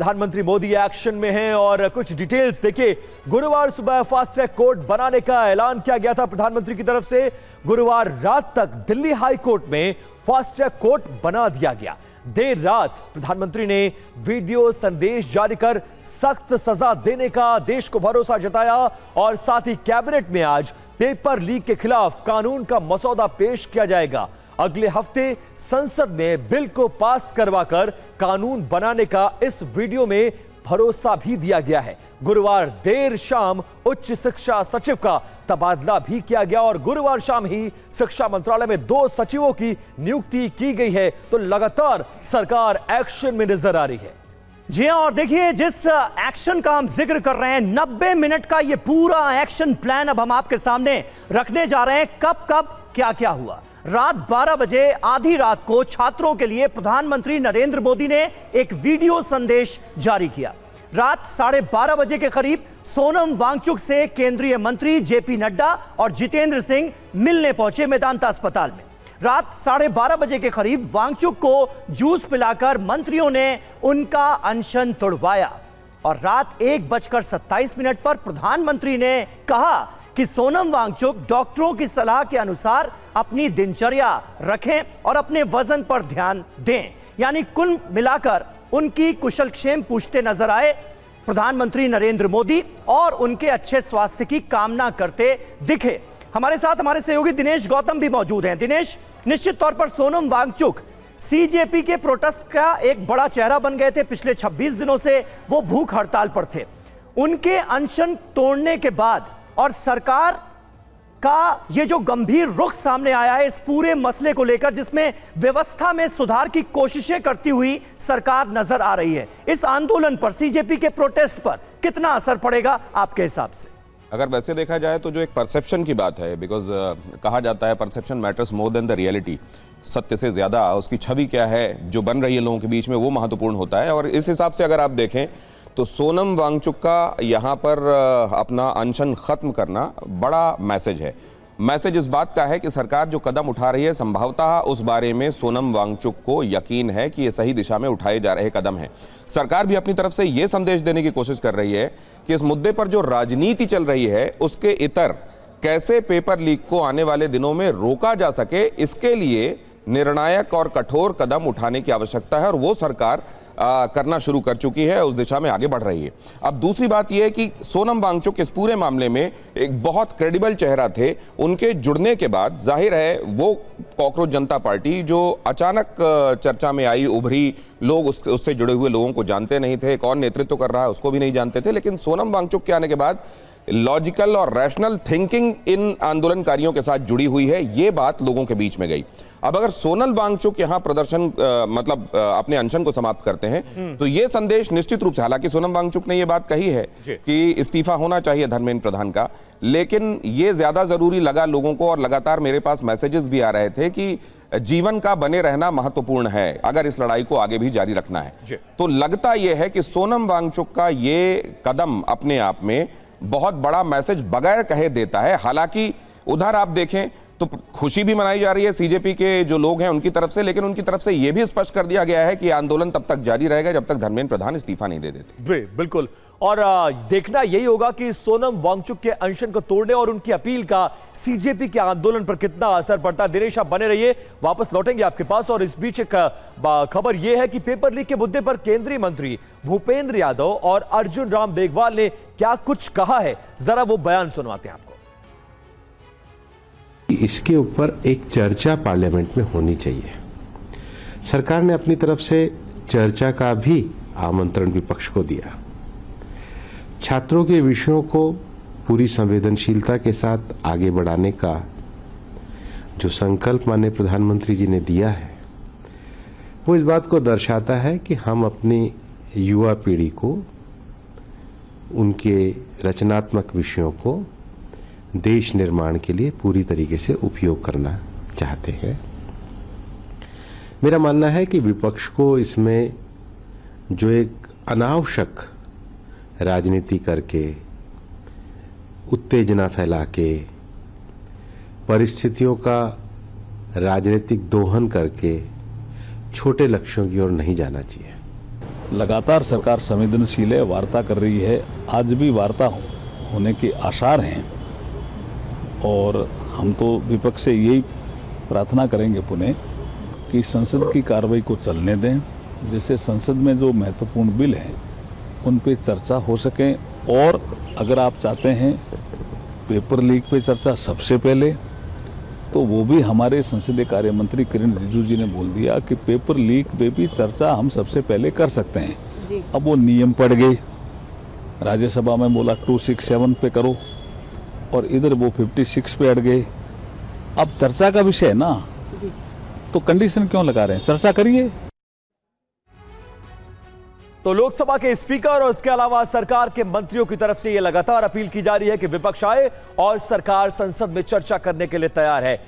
प्रधानमंत्री मोदी एक्शन में हैं और कुछ डिटेल्स देखिए। गुरुवार सुबह फास्ट ट्रैक कोर्ट बनाने का ऐलान किया गया था प्रधानमंत्री की तरफ से। गुरुवार रात तक दिल्ली हाई कोर्ट में फास्ट ट्रैक कोर्ट बना दिया गया। देर रात प्रधानमंत्री ने वीडियो संदेश जारी कर सख्त सजा देने का देश को भरोसा जताया और साथ ही कैबिनेट में आज पेपर लीक के खिलाफ कानून का मसौदा पेश किया जाएगा। अगले हफ्ते संसद में बिल को पास करवाकर कानून बनाने का इस वीडियो में भरोसा भी दिया गया है। गुरुवार देर शाम उच्च शिक्षा सचिव का तबादला भी किया गया और गुरुवार शाम ही शिक्षा मंत्रालय में 2 सचिवों की नियुक्ति की गई है। तो लगातार सरकार एक्शन में नजर आ रही है। जी हां, और देखिए जिस एक्शन का हम जिक्र कर रहे हैं, 90 मिनट का ये पूरा एक्शन प्लान अब हम आपके सामने रखने जा रहे हैं। कब कब क्या क्या हुआ। रात 12 बजे आधी रात को छात्रों के लिए प्रधानमंत्री नरेंद्र मोदी ने एक वीडियो संदेश जारी किया। रात 12:30 बजे के करीब सोनम वांगचुक से केंद्रीय मंत्री जेपी नड्डा और जितेंद्र सिंह मिलने पहुंचे मेदांता अस्पताल में। रात 12:30 बजे के करीब वांगचुक को जूस पिलाकर मंत्रियों ने उनका अनशन तोड़वाया और रात 1:27 पर प्रधानमंत्री ने कहा कि सोनम वांगचुक डॉक्टरों की सलाह के अनुसार अपनी दिनचर्या रखें और अपने वजन पर ध्यान दें। यानी कुल मिलाकर उनकी कुशलक्षेम पूछते नजर आए प्रधानमंत्री नरेंद्र मोदी और उनके अच्छे स्वास्थ्य की कामना करते दिखे। हमारे साथ हमारे सहयोगी दिनेश गौतम भी मौजूद हैं। दिनेश, निश्चित तौर पर सोनम वांगचुक सीजेपी के प्रोटेस्ट का एक बड़ा चेहरा बन गए थे। पिछले 26 दिनों से वो भूख हड़ताल पर थे। उनके अनशन तोड़ने के बाद और सरकार का ये जो गंभीर रुख सामने आया है इस पूरे मसले को लेकर, जिसमें व्यवस्था में सुधार की कोशिशें करती हुई सरकार नजर आ रही है, इस आंदोलन पर, सीजेपी के प्रोटेस्ट पर कितना असर पड़ेगा आपके हिसाब से? अगर वैसे देखा जाए तो जो एक परसेप्शन की बात है, बिकॉज कहा जाता है perception matters more than the reality. सत्य से ज्यादा उसकी छवि क्या है जो बन रही है लोगों के बीच में, वो महत्वपूर्ण होता है। और इस हिसाब से अगर आप देखें तो सोनम वांगचुक का यहाँ पर अपना अनशन खत्म करना बड़ा मैसेज है। मैसेज इस बात का है कि सरकार जो कदम उठा रही है संभवतः उस बारे में सोनम वांगचुक को यकीन है कि ये सही दिशा में उठाए जा रहे कदम हैं। सरकार भी अपनी तरफ से ये संदेश देने की कोशिश कर रही है कि इस मुद्दे पर जो राजनीति चल रही है उसके इतर कैसे पेपर लीक को आने वाले दिनों में रोका जा सके, इसके लिए निर्णायक और कठोर कदम उठाने की आवश्यकता है और वो सरकार करना शुरू कर चुकी है, उस दिशा में आगे बढ़ रही है। अब दूसरी बात यह है कि सोनम वांगचुक इस पूरे मामले में एक बहुत क्रेडिबल चेहरा थे। उनके जुड़ने के बाद जाहिर है वो कॉकरोच जनता पार्टी जो अचानक चर्चा में आई, उभरी, लोग उससे जुड़े हुए लोगों को जानते नहीं थे, कौन नेतृत्व कर रहा है उसको भी नहीं जानते थे। लेकिन सोनम वांगचुक के आने के बाद लॉजिकल और रैशनल थिंकिंग इन आंदोलनकारियों के साथ जुड़ी हुई है, ये बात लोगों के बीच में गई। अब अगर सोनम वांगचुक यहाँ प्रदर्शन अपने अनशन को समाप्त करते हैं तो ये संदेश निश्चित रूप से, हालांकि सोनम वांगचुक ने ये बात कही है कि इस्तीफा होना चाहिए धर्मेंद्र प्रधान का, लेकिन ये ज्यादा जरूरी लगा लोगों को और लगातार मेरे पास मैसेजेस भी आ रहे थे कि जीवन का बने रहना महत्वपूर्ण है अगर इस लड़ाई को आगे भी जारी रखना है। तो लगता यह है कि सोनम वांगचुक का ये कदम अपने आप में बहुत बड़ा मैसेज बगैर कहे देता है। हालांकि उधर आप देखें तो खुशी भी मनाई जा रही है सीजेपी के जो लोग हैं उनकी तरफ से, लेकिन उनकी तरफ से यह भी स्पष्ट कर दिया गया है कि आंदोलन तब तक जारी रहेगा जब तक धर्मेंद्र प्रधान इस्तीफा नहीं दे देते। बिल्कुल, और देखना यही होगा कि सोनम वांगचुक के अनशन को तोड़ने और उनकी अपील का सीजेपी के आंदोलन पर कितना असर पड़ता है। दिनेश, आप बने रहिए, वापस लौटेंगे आपके पास। और इस बीच एक खबर यह है कि पेपर लीक के मुद्दे पर केंद्रीय मंत्री भूपेंद्र यादव और अर्जुन राम मेघवाल ने क्या कुछ कहा है, जरा वो बयान सुनवाते हैं आपको। इसके ऊपर एक चर्चा पार्लियामेंट में होनी चाहिए। सरकार ने अपनी तरफ से चर्चा का भी आमंत्रण विपक्ष को दिया। छात्रों के विषयों को पूरी संवेदनशीलता के साथ आगे बढ़ाने का जो संकल्प माननीय प्रधानमंत्री जी ने दिया है वो इस बात को दर्शाता है कि हम अपनी युवा पीढ़ी को, उनके रचनात्मक विषयों को देश निर्माण के लिए पूरी तरीके से उपयोग करना चाहते हैं। मेरा मानना है कि विपक्ष को इसमें जो एक अनावश्यक राजनीति करके, उत्तेजना फैला के, परिस्थितियों का राजनीतिक दोहन करके छोटे लक्ष्यों की ओर नहीं जाना चाहिए। लगातार सरकार संवेदनशील है, वार्ता कर रही है। आज भी वार्ता होने के आसार हैं और हम तो विपक्ष से यही प्रार्थना करेंगे पुनः कि संसद की कार्रवाई को चलने दें, जिससे संसद में जो महत्वपूर्ण बिल हैं उन पे चर्चा हो सके। और अगर आप चाहते हैं पेपर लीक पे चर्चा सबसे पहले, तो वो भी हमारे संसदीय कार्य मंत्री किरण रिजिजू जी ने बोल दिया कि पेपर लीक पे भी चर्चा हम सबसे पहले कर सकते हैं। अब वो नियम पड़ गए, राज्यसभा में बोला 267 पे करो और इधर वो 56 पे अड़ गए। अब चर्चा का विषय है ना, तो कंडीशन क्यों लगा रहे हैं, चर्चा करिए। तो लोकसभा के स्पीकर और इसके अलावा सरकार के मंत्रियों की तरफ से यह लगातार अपील की जा रही है कि विपक्ष आए और सरकार संसद में चर्चा करने के लिए तैयार है।